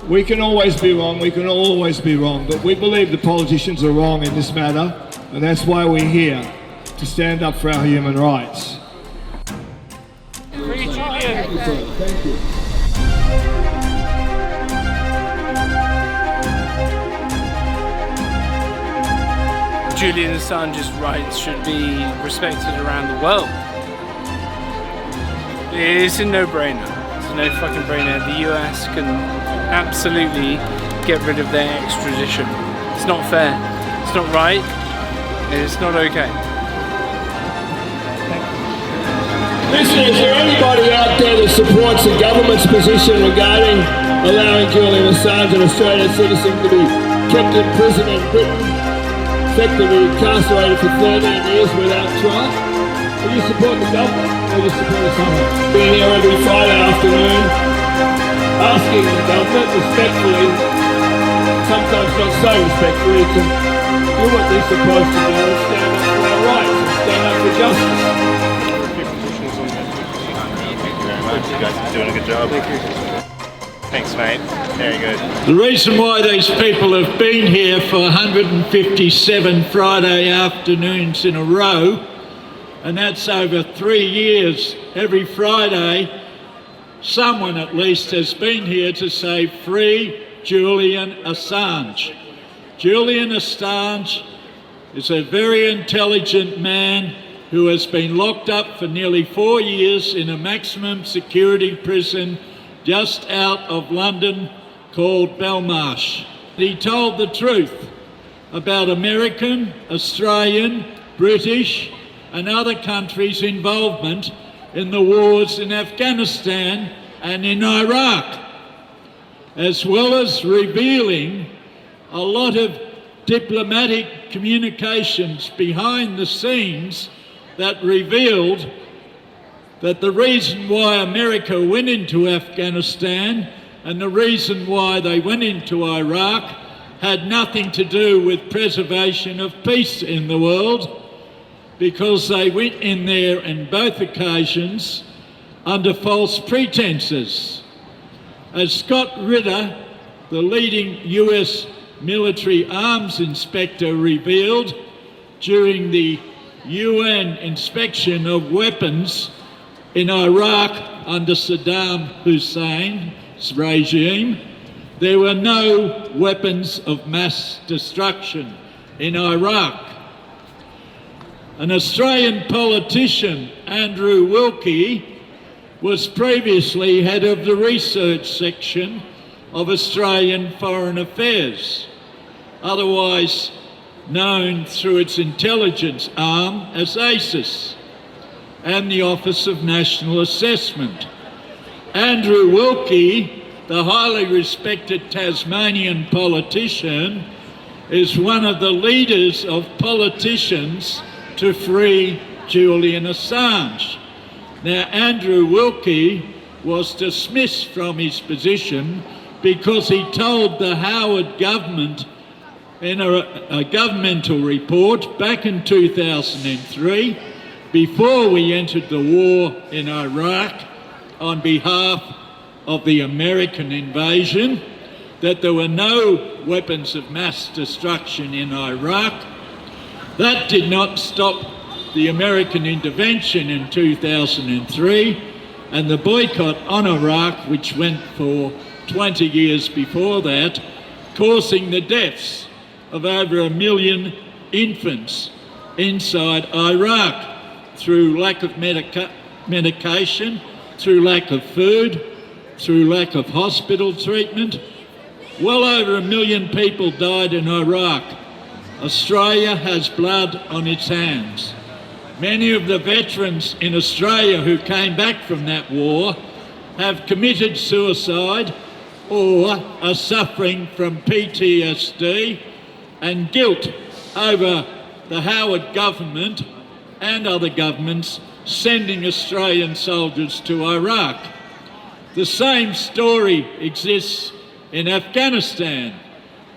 We can always be wrong, we can always be wrong, but we believe the politicians are wrong in this matter, and that's why we're here, to stand up for our human rights. Free Julian. Thank you. Julian Assange's rights should be respected around the world. It's a no-brainer. It's a no fucking brainer. The US can absolutely get rid of their extradition. It's not fair. It's not right. It's not okay. Listen, is there anybody out there that supports the government's position regarding allowing Julian Assange, an Australian citizen, to be kept in prison in Britain, effectively incarcerated for 13 years without trial? Do you support the government or do you support Assange? Being here every Friday afternoon, asking the government respectfully, sometimes not so respectfully, to do what they're supposed to do and stand up for our rights and stand up for justice. You guys are doing a good job. Thank you. Thanks, mate. Very good. The reason why these people have been here for 157 Friday afternoons in a row, and that's over 3 years, every Friday, someone at least has been here to say, free Julian Assange. Julian Assange is a very intelligent man who has been locked up for nearly 4 years in a maximum security prison just out of London called Belmarsh. He told the truth about American, Australian, British and other countries' involvement in the wars in Afghanistan and in Iraq, as well as revealing a lot of diplomatic communications behind the scenes that revealed that the reason why America went into Afghanistan and the reason why they went into Iraq had nothing to do with preservation of peace in the world, because they went in there in both occasions under false pretenses. As Scott Ritter, the leading US military arms inspector, revealed during the UN inspection of weapons in Iraq under Saddam Hussein's regime, there were no weapons of mass destruction in Iraq. An Australian politician, Andrew Wilkie, was previously head of the research section of Australian Foreign Affairs, otherwise known through its intelligence arm as ASIS, and the Office of National Assessment. Andrew Wilkie, the highly respected Tasmanian politician, is one of the leaders of politicians to free Julian Assange. Now, Andrew Wilkie was dismissed from his position because he told the Howard government in a governmental report back in 2003, before we entered the war in Iraq on behalf of the American invasion, that there were no weapons of mass destruction in Iraq. That did not stop the American intervention in 2003 and the boycott on Iraq, which went for 20 years before that, causing the deaths of over 1 million infants inside Iraq through lack of medication, through lack of food, through lack of hospital treatment. Well over 1 million people died in Iraq. Australia has blood on its hands. Many of the veterans in Australia who came back from that war have committed suicide or are suffering from PTSD and guilt over the Howard government and other governments sending Australian soldiers to Iraq. The same story exists in Afghanistan.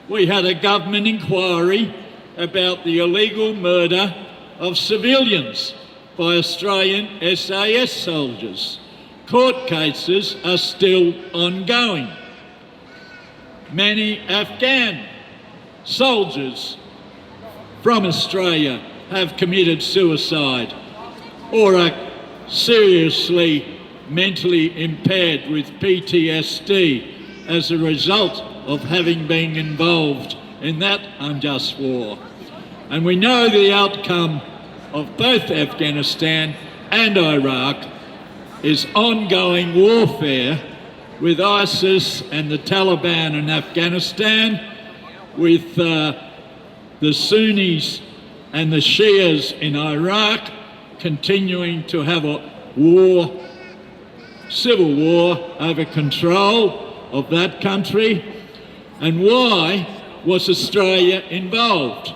We had a government inquiry about the illegal murder of civilians by Australian SAS soldiers. Court cases are still ongoing. many Afghan soldiers from Australia have committed suicide or are seriously mentally impaired with PTSD as a result of having been involved in that unjust war. And we know the outcome of both Afghanistan and Iraq is ongoing warfare with ISIS and the Taliban in Afghanistan, with the Sunnis and the Shias in Iraq continuing to have a war, civil war over control of that country. And why was Australia involved?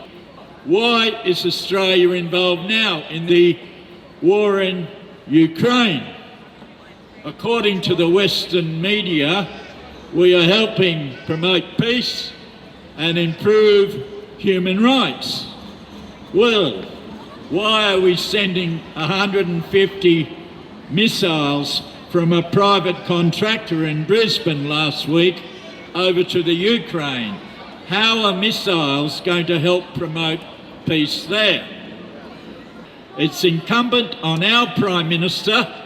Why is Australia involved now in the war in Ukraine? According to the Western media, we are helping promote peace and improve human rights. Well, why are we sending 150 missiles from a private contractor in Brisbane last week over to the Ukraine? How are missiles going to help promote peace there? It's incumbent on our Prime Minister,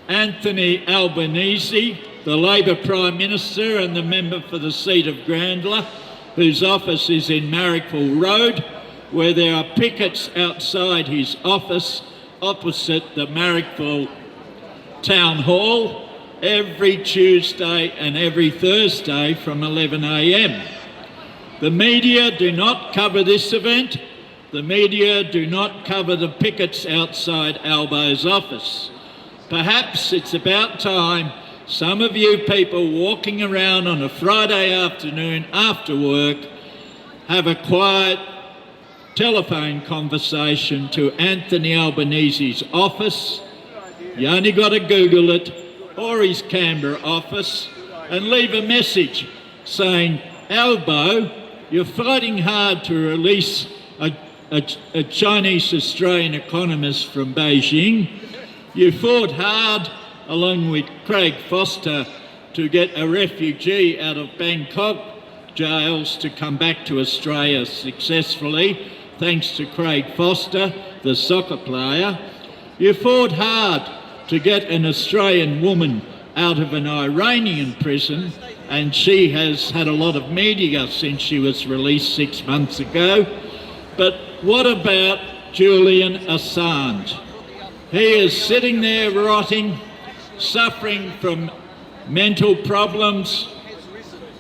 Anthony Albanese, the Labor Prime Minister and the member for the seat of Grandla, whose office is in Marrickville Road, where there are pickets outside his office opposite the Marrickville Town Hall every Tuesday and every Thursday from 11 a.m. The media do not cover this event. The media do not cover the pickets outside Albo's office. Perhaps it's about time some of you people walking around on a Friday afternoon after work have a quiet telephone conversation to Anthony Albanese's office. You only got to Google it, or his Canberra office, and leave a message saying, Albo, you're fighting hard to release a Chinese-Australian economist from Beijing. You fought hard, along with Craig Foster, to get a refugee out of Bangkok jails to come back to Australia successfully, thanks to Craig Foster, the soccer player. You fought hard to get an Australian woman out of an Iranian prison, and she has had a lot of media since she was released 6 months ago. But what about Julian Assange? He is sitting there rotting, suffering from mental problems,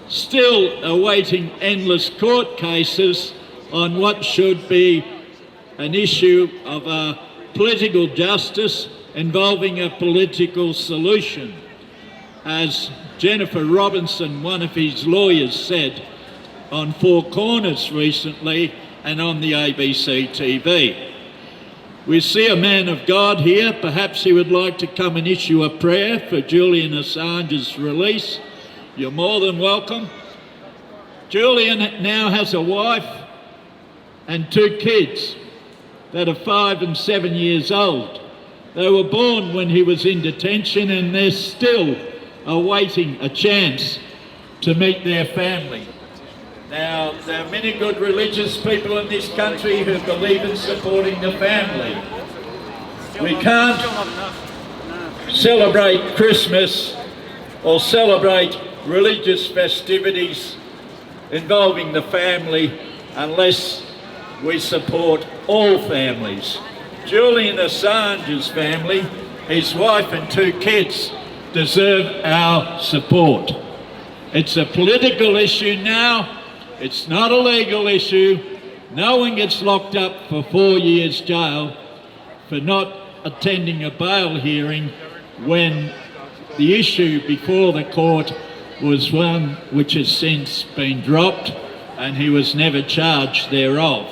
still awaiting endless court cases on what should be an issue of political justice involving a political solution. As Jennifer Robinson, one of his lawyers, said on Four Corners recently and on the ABC TV. We see a man of God here. Perhaps he would like to come and issue a prayer for Julian Assange's release. You're more than welcome. Julian now has a wife and 2 kids that are 5 and 7 years old. They were born when he was in detention, and they're still awaiting a chance to meet their family. Now, there are many good religious people in this country who believe in supporting the family. We can't celebrate Christmas or celebrate religious festivities involving the family unless we support all families. Julian Assange's family, his wife and 2 kids, deserve our support. It's a political issue now. It's not a legal issue. No one gets locked up for 4 years jail for not attending a bail hearing when the issue before the court was one which has since been dropped and he was never charged thereof.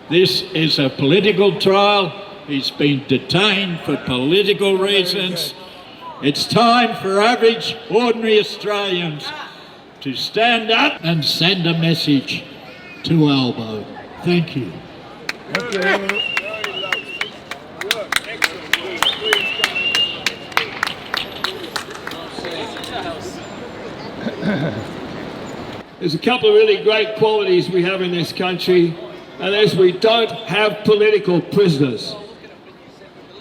This is a political trial. He's been detained for political reasons. It's time for average, ordinary Australians to stand up and send a message to Albo. Thank you. There's a couple of really great qualities we have in this country, and that is we don't have political prisoners.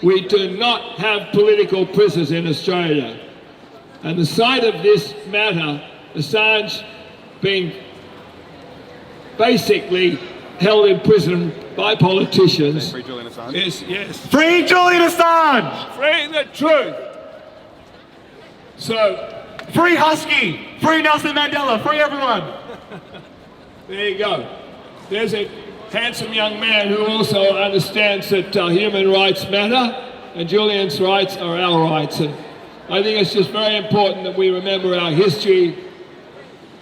We do not have political prisoners in Australia. And the side of this matter, Assange being basically held in prison by politicians, Free Julian Assange. yes, Free Julian Assange! free the truth. So, Free Husky! Free Nelson Mandela! Free everyone! there you go. There's a handsome young man who also understands that human rights matter, and Julian's rights are our rights. And I think it's just very important that we remember our history.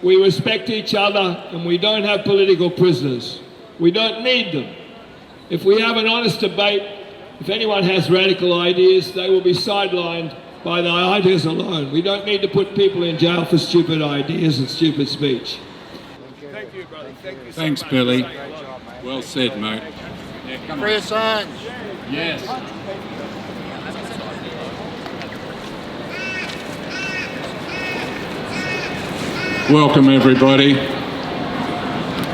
We respect each other, and we don't have political prisoners. We don't need them. If we have an honest debate, if anyone has radical ideas, they will be sidelined by their ideas alone. We don't need to put people in jail for stupid ideas and stupid speech. Thank you, brother. Thank you so Thanks, much. Billy. Well said, mate. Free Assange. Yes. Welcome, everybody.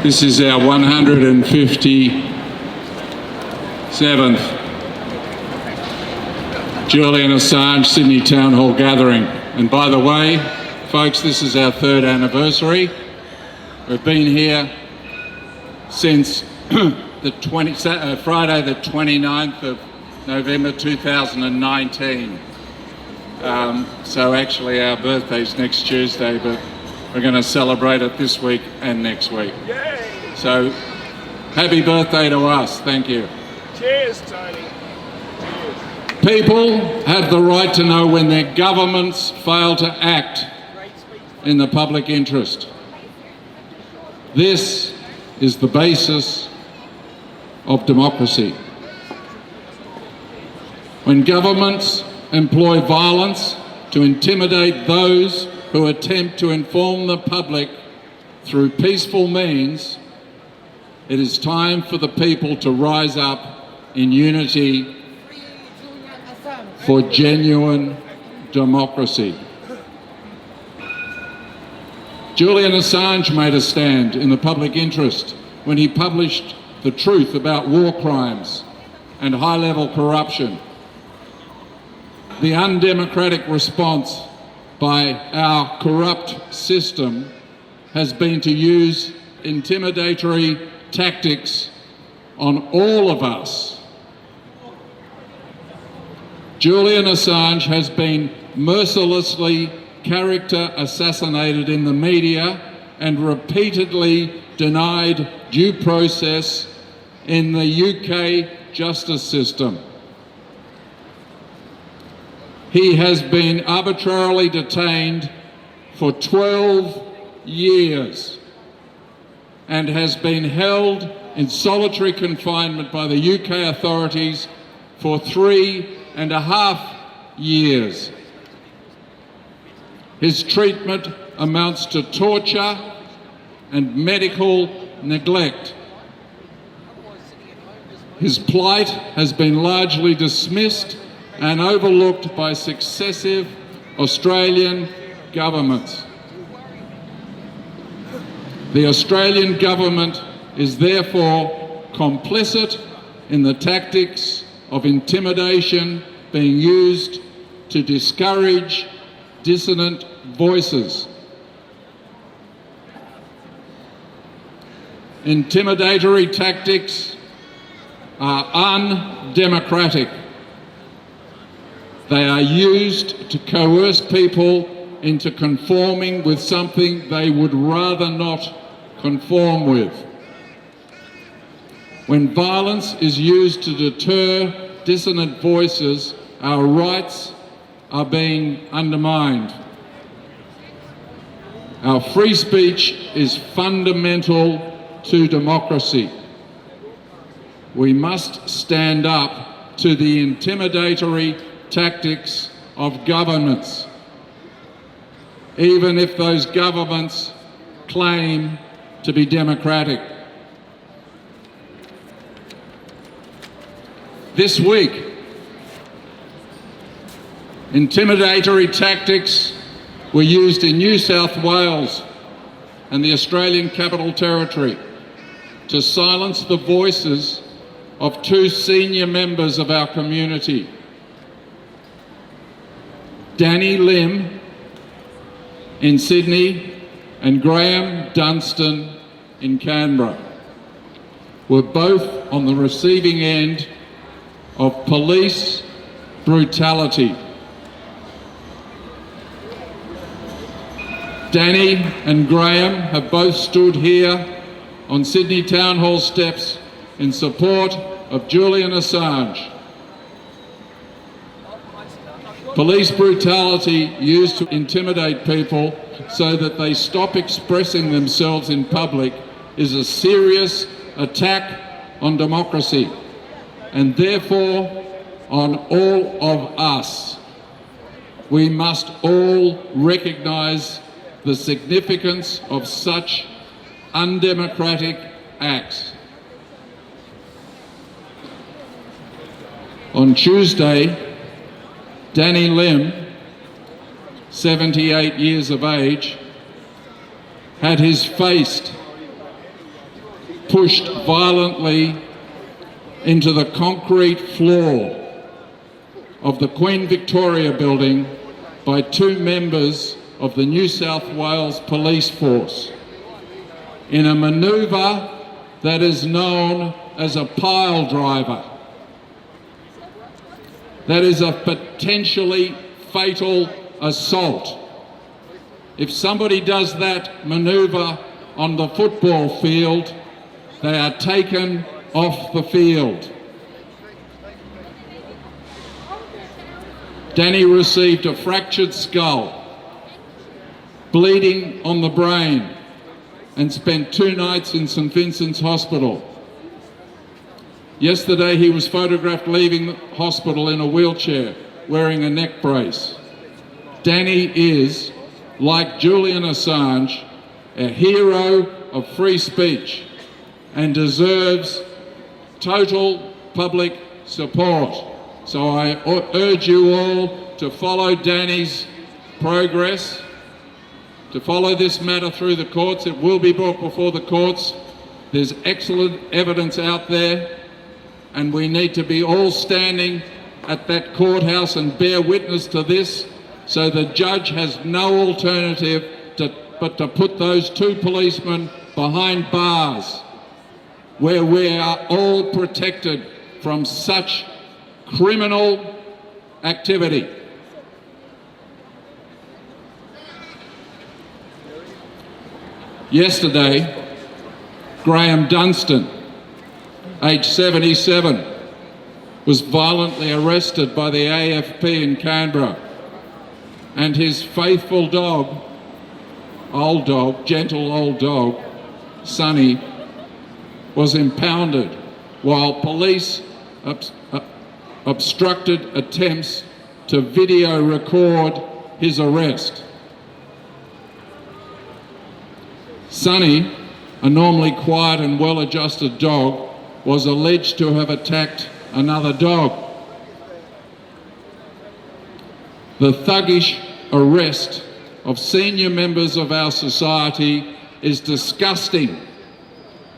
This is our 157th Julian Assange Sydney Town Hall gathering. And by the way, folks, this is our 3rd anniversary. We've been here since Friday the 29th of November 2019. So actually our birthday's next Tuesday, but we're going to celebrate it this week and next week. Yay! So happy birthday to us. Thank you. Cheers, Tony. People have the right to know when their governments fail to act in the public interest. This is the basis of democracy. When governments employ violence to intimidate those who attempt to inform the public through peaceful means, it is time for the people to rise up in unity for genuine democracy. Julian Assange made a stand in the public interest when he published the truth about war crimes and high-level corruption. The undemocratic response by our corrupt system has been to use intimidatory tactics on all of us. Julian Assange has been mercilessly character assassinated in the media and repeatedly denied due process in the UK justice system. He has been arbitrarily detained for 12 years and has been held in solitary confinement by the UK authorities for 3.5 years. His treatment amounts to torture and medical neglect. His plight has been largely dismissed and overlooked by successive Australian governments. The Australian government is therefore complicit in the tactics of intimidation being used to discourage dissonant voices. Intimidatory tactics are undemocratic. They are used to coerce people into conforming with something they would rather not conform with. When violence is used to deter dissonant voices, our rights are being undermined. Our free speech is fundamental to democracy. We must stand up to the intimidatory tactics of governments, even if those governments claim to be democratic. This week, intimidatory tactics were used in New South Wales and the Australian Capital Territory to silence the voices of two senior members of our community, Danny Lim in Sydney and Graham Dunstan in Canberra, were both on the receiving end of police brutality. Danny and Graham have both stood here on Sydney Town Hall steps in support of Julian Assange. Police brutality used to intimidate people so that they stop expressing themselves in public is a serious attack on democracy and therefore on all of us. We must all recognise the significance of such undemocratic acts. On Tuesday, Danny Lim, 78 years of age, had his face pushed violently into the concrete floor of the Queen Victoria building by two members of the New South Wales Police Force in a manoeuvre that is known as a pile driver. That is a potentially fatal assault. If somebody does that manoeuvre on the football field, they are taken off the field. Danny received a fractured skull, bleeding on the brain, and spent 2 nights in St Vincent's Hospital. Yesterday he was photographed leaving the hospital in a wheelchair, wearing a neck brace. Danny is, like Julian Assange, a hero of free speech and deserves total public support. So I urge you all to follow Danny's progress, to follow this matter through the courts. It will be brought before the courts. There's excellent evidence out there, and we need to be all standing at that courthouse and bear witness to this, so the judge has no alternative but to put those 2 policemen behind bars, where we are all protected from such criminal activity. Yesterday, Graham Dunstan, aged 77, was violently arrested by the AFP in Canberra, and his faithful dog, gentle old dog, Sonny, was impounded while police obstructed attempts to video record his arrest. Sonny, a normally quiet and well-adjusted dog, was alleged to have attacked another dog. The thuggish arrest of senior members of our society is disgusting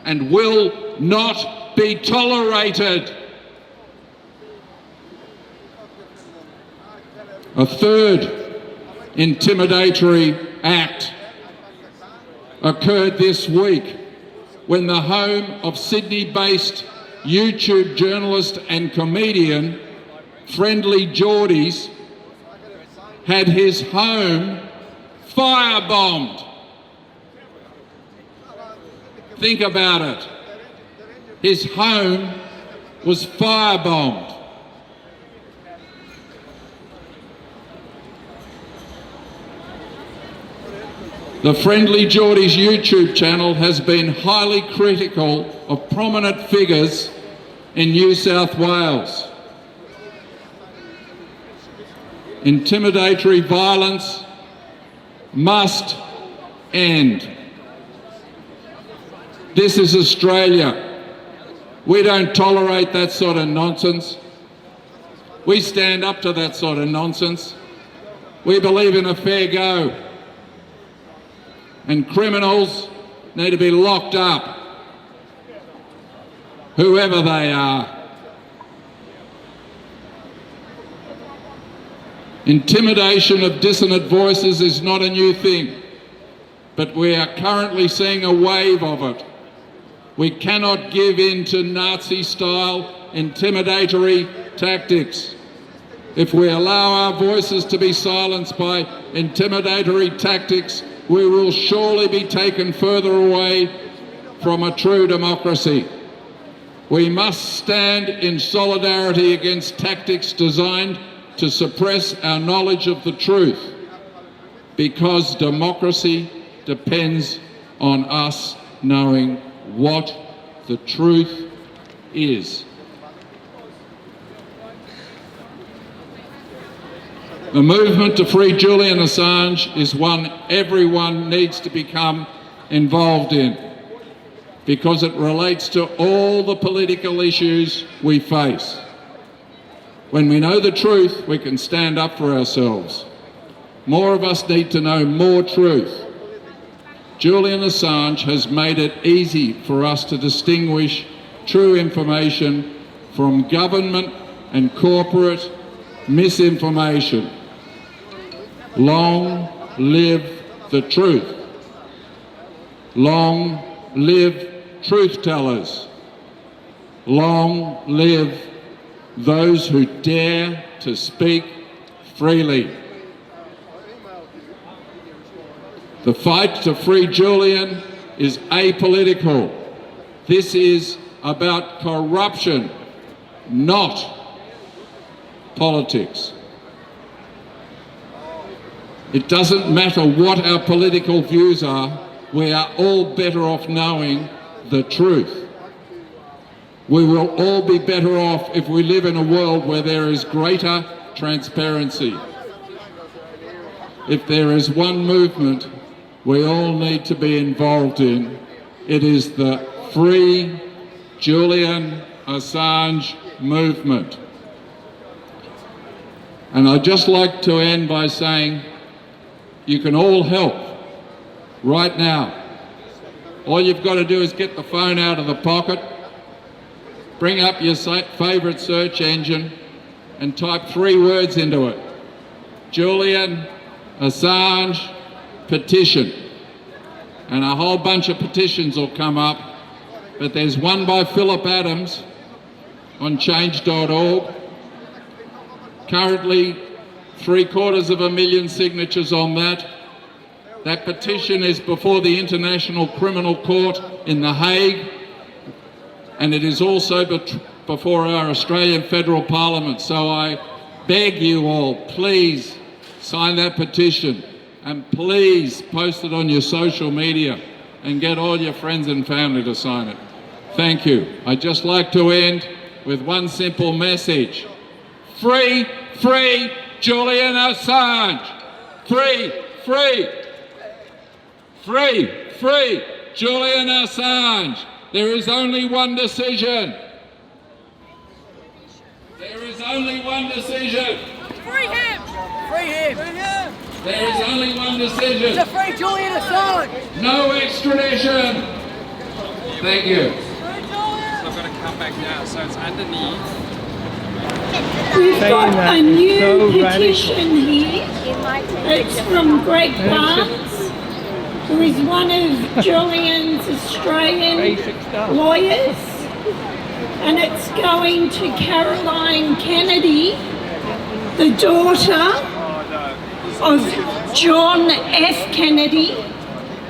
and will not be tolerated. A third intimidatory act occurred this week when the home of Sydney-based YouTube journalist and comedian Friendly Jordies had his home firebombed. Think about it. His home was firebombed. The Friendly Jordies YouTube channel has been highly critical of prominent figures in New South Wales. Intimidatory violence must end. This is Australia. We don't tolerate that sort of nonsense. We stand up to that sort of nonsense. We believe in a fair go. and criminals need to be locked up, whoever they are. Intimidation of dissident voices is not a new thing, but we are currently seeing a wave of it. We cannot give in to Nazi-style intimidatory tactics. If we allow our voices to be silenced by intimidatory tactics, we will surely be taken further away from a true democracy. We must stand in solidarity against tactics designed to suppress our knowledge of the truth, because democracy depends on us knowing what the truth is. The movement to free Julian Assange is one everyone needs to become involved in, because it relates to all the political issues we face. When we know the truth, we can stand up for ourselves. More of us need to know more truth. Julian Assange has made it easy for us to distinguish true information from government and corporate misinformation. Long live the truth. Long live truth tellers. Long live those who dare to speak freely. The fight to free Julian is apolitical. This is about corruption, not politics. It doesn't matter what our political views are, we are all better off knowing the truth. We will all be better off if we live in a world where there is greater transparency. If there is one movement we all need to be involved in, it is the Free Julian Assange movement. And I'd just like to end by saying you can all help right now. All you've got to do is get the phone out of the pocket, bring up your favourite search engine and type 3 words into it. Julian Assange petition. And a whole bunch of petitions will come up, but there's one by Philip Adams on change.org. Currently 750,000 signatures on that. That petition is before the International Criminal Court in The Hague, and it is also before our Australian Federal Parliament. So I beg you all, please sign that petition, and please post it on your social media and get all your friends and family to sign it. Thank you. I'd just like to end with one simple message. Free, free Julian Assange. Free, free. Free, free Julian Assange. There is only one decision. There is only one decision. Free him! Free him! Free him! There is only one decision. To free Julian Assange! No extradition. Thank you. So I've got to come back now, so it's underneath. We've got a new petition here. It's from Greg Barnes, who is one of Julian's Australian lawyers, and it's going to Caroline Kennedy, the daughter of John F. Kennedy,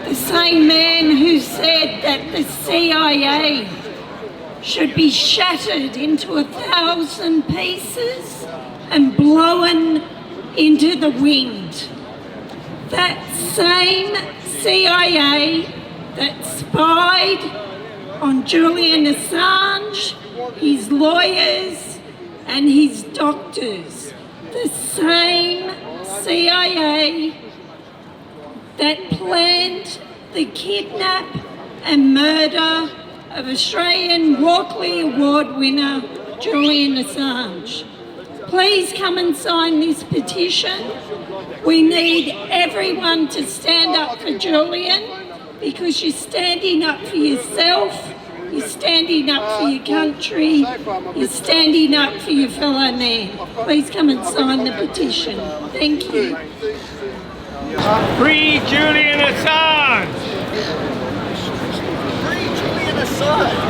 the same man who said that the CIA should be shattered into 1,000 pieces and blown into the wind. That same CIA that spied on Julian Assange, his lawyers and his doctors. The same CIA that planned the kidnap and murder of Australian Walkley Award winner Julian Assange. Please come and sign this petition. We need everyone to stand up for Julian, because you're standing up for yourself, you're standing up for your country, you're standing up for your fellow man. Please come and sign the petition. Thank you. Free Julian Assange! Free Julian Assange!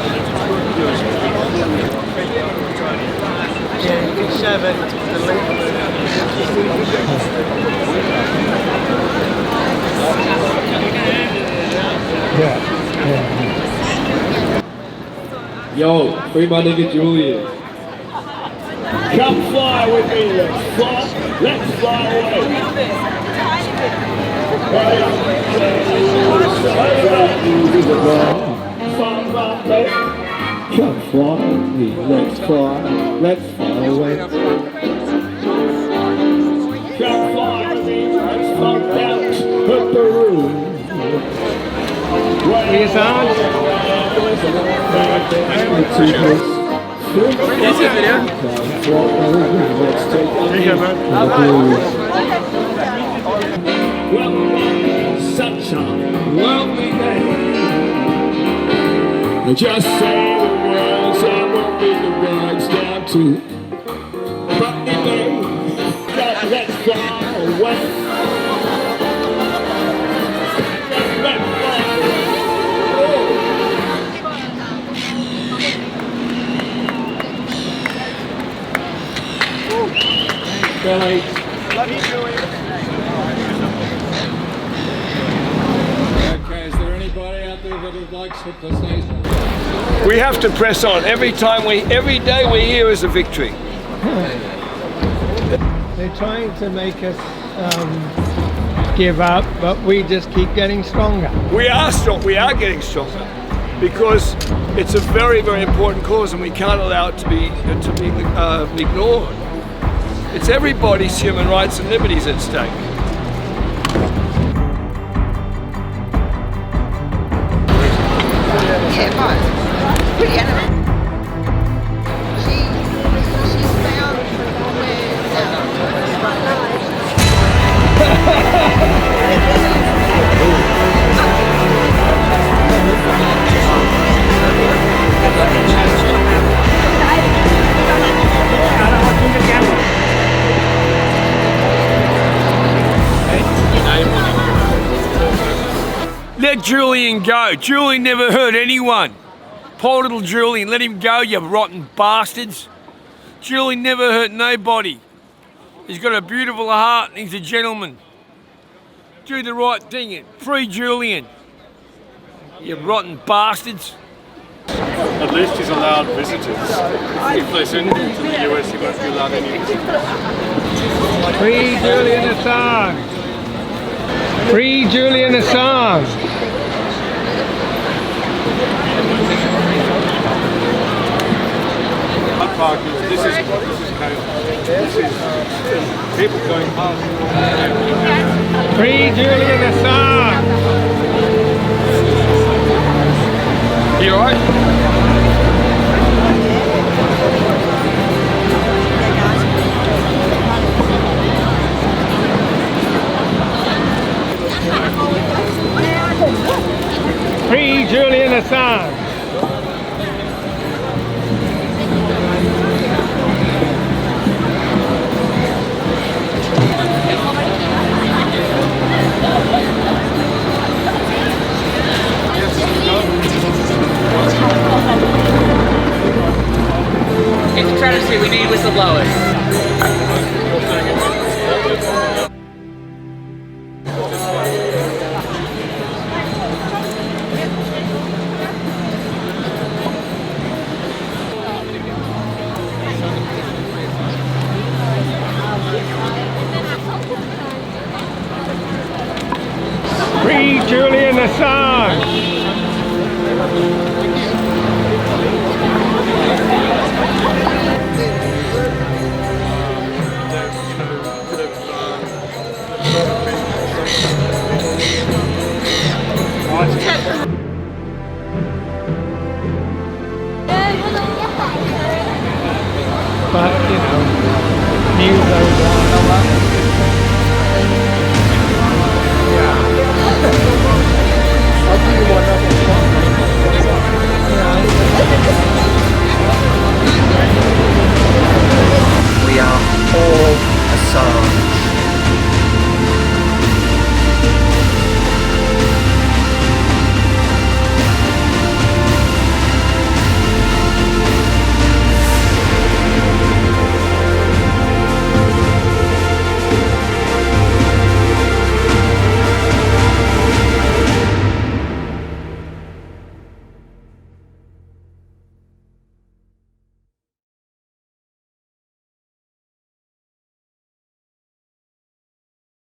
Yo, free my nigga Julian. Come fly with me, let's fly away. Come fly with me, let's fly away. Come fly with me, let's fly out of the room. Yes, such a lovely day. Just say the words and we'll bring the words down to Putney Bay. Let's fly away. Billy. Love you, Julian. Okay, is there anybody out there that would like to say something? We have to press on. Every day we're here is a victory. They're trying to make us give up, but we just keep getting stronger. We are strong. We are getting stronger because it's a very, very important cause, and we can't allow it to be ignored. It's everybody's human rights and liberties at stake. Yeah, fine. Pretty animal. She's found Let Julian go. Julian never hurt anyone. Poor little Julian, let him go, you rotten bastards. Julian never hurt nobody. He's got a beautiful heart and he's a gentleman. Do the right thing. Free Julian. You rotten bastards. At least he's allowed visitors. If they send him to the US, he won't be allowed any visitors. Free Julian Assange! Free Julian Assange! This is chaos. This is people going past. Free Julian Assange! You alright? Free Julian Assange! If the courtesy we need was the lowest. Free Julian Assange! But, you know, news over.